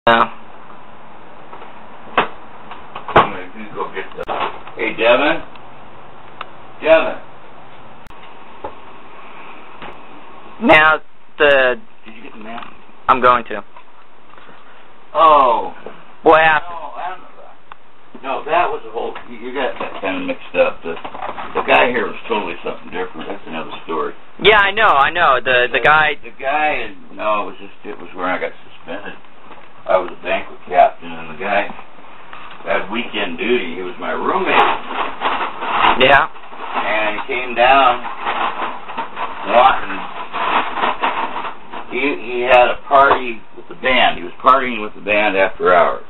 No. I'm gonna go get the. Hey, Devin. Devin. Now the. Did you get the map? I'm going to. Oh. What happened? No, that was a whole. You got that kind of mixed up. The guy here was totally something different. That's another story. Yeah, I know. The guy. The guy. No, it was where I got suspended. I was a banquet captain, and the guy had weekend duty. He was my roommate. Yeah. And he came down wanting. He had a party with the band. He was partying with the band after hours.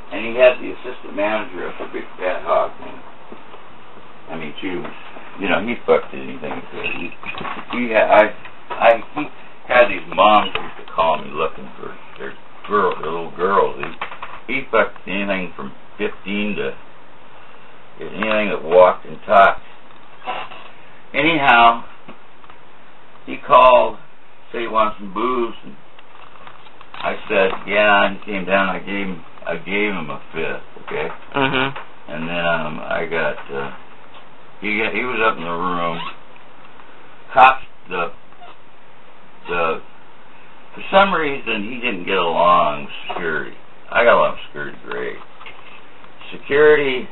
And he had the assistant manager of a big fat hog thing. I mean, she was, he fucked anything. He had these moms who used to call me looking for their little girls. He fucked anything from 15 to anything that walked and talked. Anyhow, he called, said he wanted some booze, and I said, yeah, and he came down. I gave him a fifth, okay? Mhm. And then I got he was up in the room. Cops for some reason he didn't get along with security. I got along with security great. Security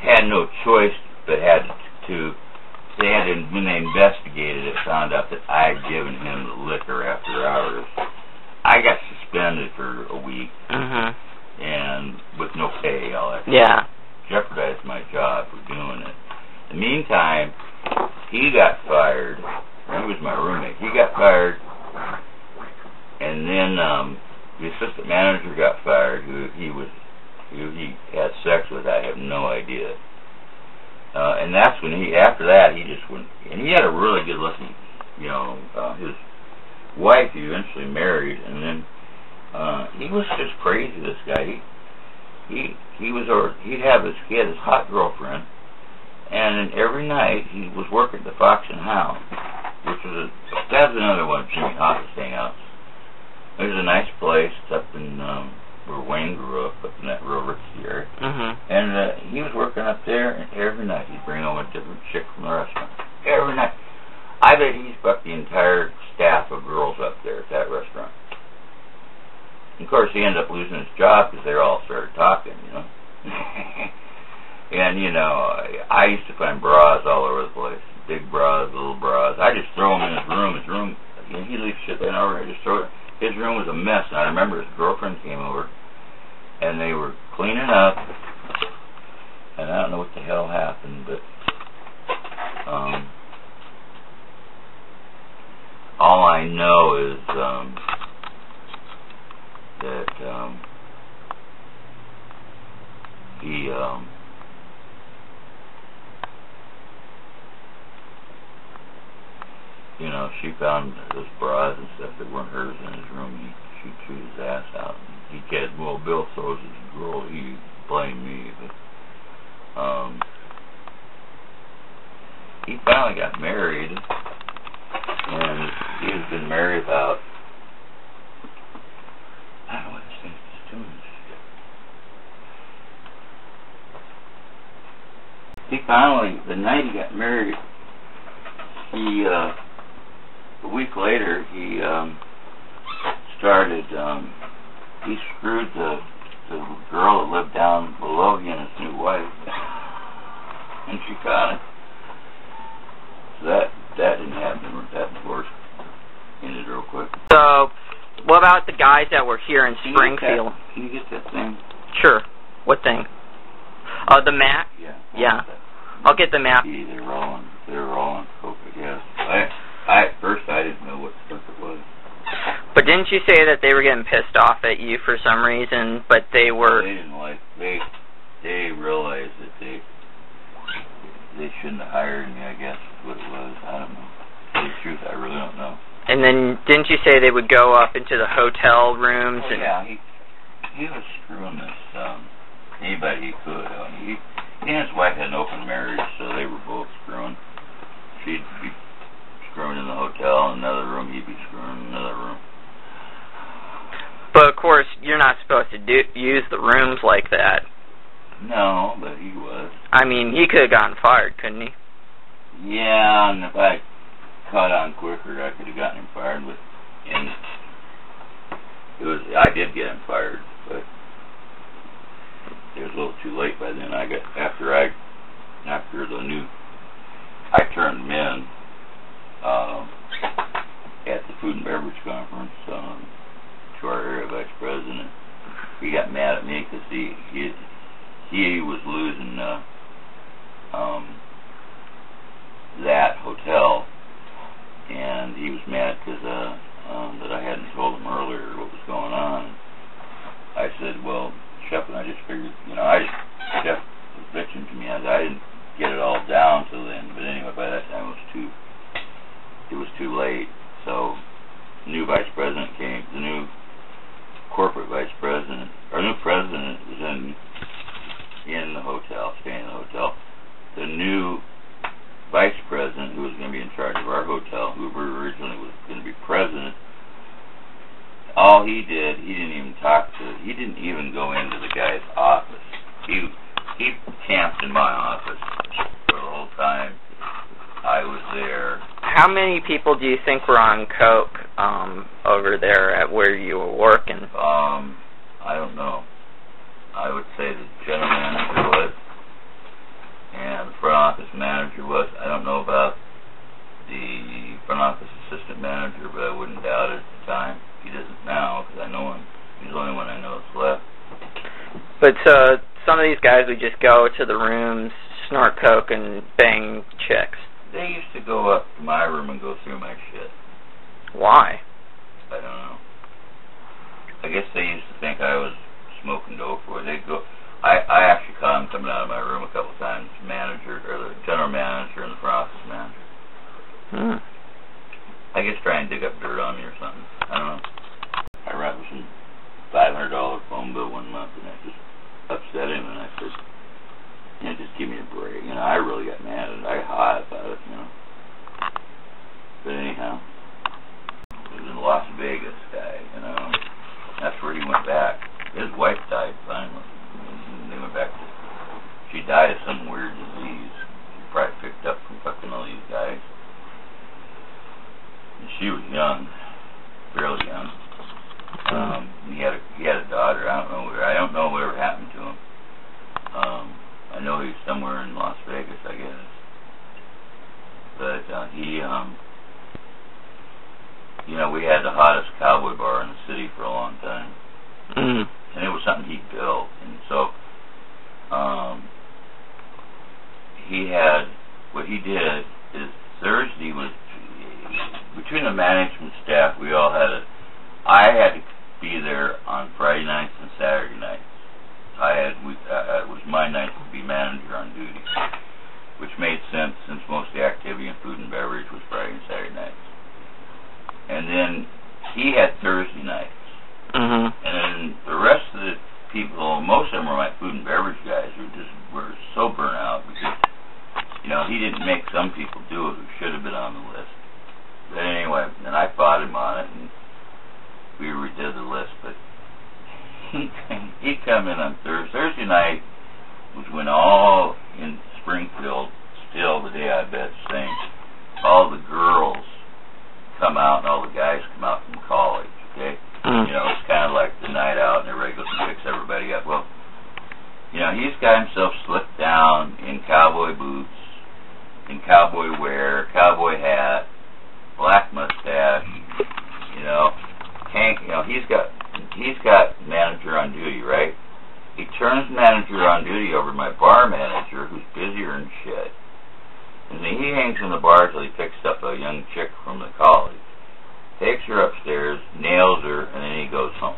had no choice but when they investigated it, found out that I had given him the liquor after hours. I got suspended for a week, and with no pay, all that. Yeah. Jeopardized my job for doing it. In the meantime, he got fired. He was my roommate. He got fired, and then the assistant manager got fired, who he had sex with. I have no idea. And that's when after that, he just went. And he had a really good looking, his wife he eventually married, and then he was just crazy. This guy, he had this hot girlfriend, and then every night he was working at the Fox and Hound, which was that's another one of Jimmy Hoffa's hangouts. It was a nice place. It's up in where Wayne grew up in that real ritzy area, and he was working up there, and every night he'd bring home a different chick from the restaurant. Every night. I bet he's fucked the entire staff of girls up there at that restaurant. And of course, he ended up losing his job because they all started talking, And, I used to find bras all over the place. Big bras, little bras. I just throw them in his room. He'd leave shit laying over. I just throw it. His room was a mess. And I remember his girlfriend came over, and they were cleaning up. And I don't know what the hell happened, but all I know is that she found those bras and stuff that weren't hers in his room. She chewed his ass out. He said, well, Bill throws his girl, he blamed me, but he finally got married, and he has been married about, I don't know what this thing is doing. He finally, the night he got married, a week later, he he screwed the girl that lived down below he and his new wife, and she caught it. So that didn't happen. That divorce ended real quick. So, what about the guys that were here in Springfield? Can you get that thing? Sure. What thing? Oh, the map? Yeah. I'll get the map. They're rolling coke, I guess. At first I didn't know what stuff it was. But didn't you say that they were getting pissed off at you for some reason, but they were... They didn't they realized that they shouldn't have hired me, I guess, is what it was. I don't know. To tell you the truth, I really don't know. And then, didn't you say they would go up into the hotel rooms? Oh, yeah, he was screwing this, anybody he could. He and his wife had an open marriage, so they were both screwing. She'd be screwing in the hotel, in another room, he'd be screwing in another room. But of course, you're not supposed to use the rooms like that. No, but he was. I mean, he could have gotten fired, couldn't he? Yeah, and if I caught on quicker, I could have gotten him fired. But I did get him fired, but it was a little too late by then. After I turned him in at the Food and Beverage Conference to our area vice president. He got mad at me because he was losing that hotel, and he was mad because that I hadn't told him earlier what was going on. I said, well, Shep, and I just figured, Shep was bitching to me. I didn't get it all down till then, but anyway, by that time it was too late. So the new vice president came, the new corporate vice president, or new president was in the hotel, staying in the hotel. The new vice president, who was going to be in charge of our hotel, who originally was going to be president, all he did, he didn't even go into the guy's office. He camped in my office for the whole time I was there. How many people do you think were on coke over there at where you were working? I don't know. I would say the general manager was, and the front office manager was. I don't know about the front office assistant manager, but I wouldn't doubt it at the time. He doesn't now, because I know him. He's the only one I know that's left. But some of these guys would just go to the rooms, snort coke, and bang chicks. They used to go up to my room and go through my shit. Why? I don't know. I guess they used to think I was smoking dope, or they'd go. I actually caught him coming out of my room a couple times, manager, or the general manager and the front office manager. I guess try and dig up dirt on me or something. I don't know. I wrote him some $500 phone bill one month, and I just upset him, and I said, just give me a break. I really got mad at it. I got hot about it, But anyhow, it was in Las Vegas, guy, That's where he went back. His wife died finally. And they went back to, she died of some weird disease. She probably picked up from fucking all these guys. And she was young, fairly young. He had a daughter. I don't know whatever happened to him. I know he's somewhere in Las Vegas, I guess. But we had the hottest cowboy bar in the city for a long time. And it was something he built. And so what he did is Thursday was, between the management staff, I had to be there on Friday nights and Saturday nights. It was my night to be manager on duty, which made sense since most of the activity in food and beverage was Friday and Saturday nights. And then he had Thursday nights. And then the rest of the people, most of them were my food and beverage guys, were so burnt out because, he didn't make some people do it who should have been on the list. But anyway, then I fought him on it, and we redid the list, but he'd come in on Thursday night was when all in Springfield, still the day I bet sing, all the girls come out and all the guys come out from college, okay? It's kind of like the night out and everybody goes and picks everybody up. Well, he's got himself slicked down in cowboy boots, in cowboy wear, cowboy hat, black mustache, Hank, he's got manager on duty, right? He turns manager on duty over to my bar manager, who's busier than shit. And then he hangs in the bar till he picks up a young chick from the college, takes her upstairs, nails her, and then he goes home.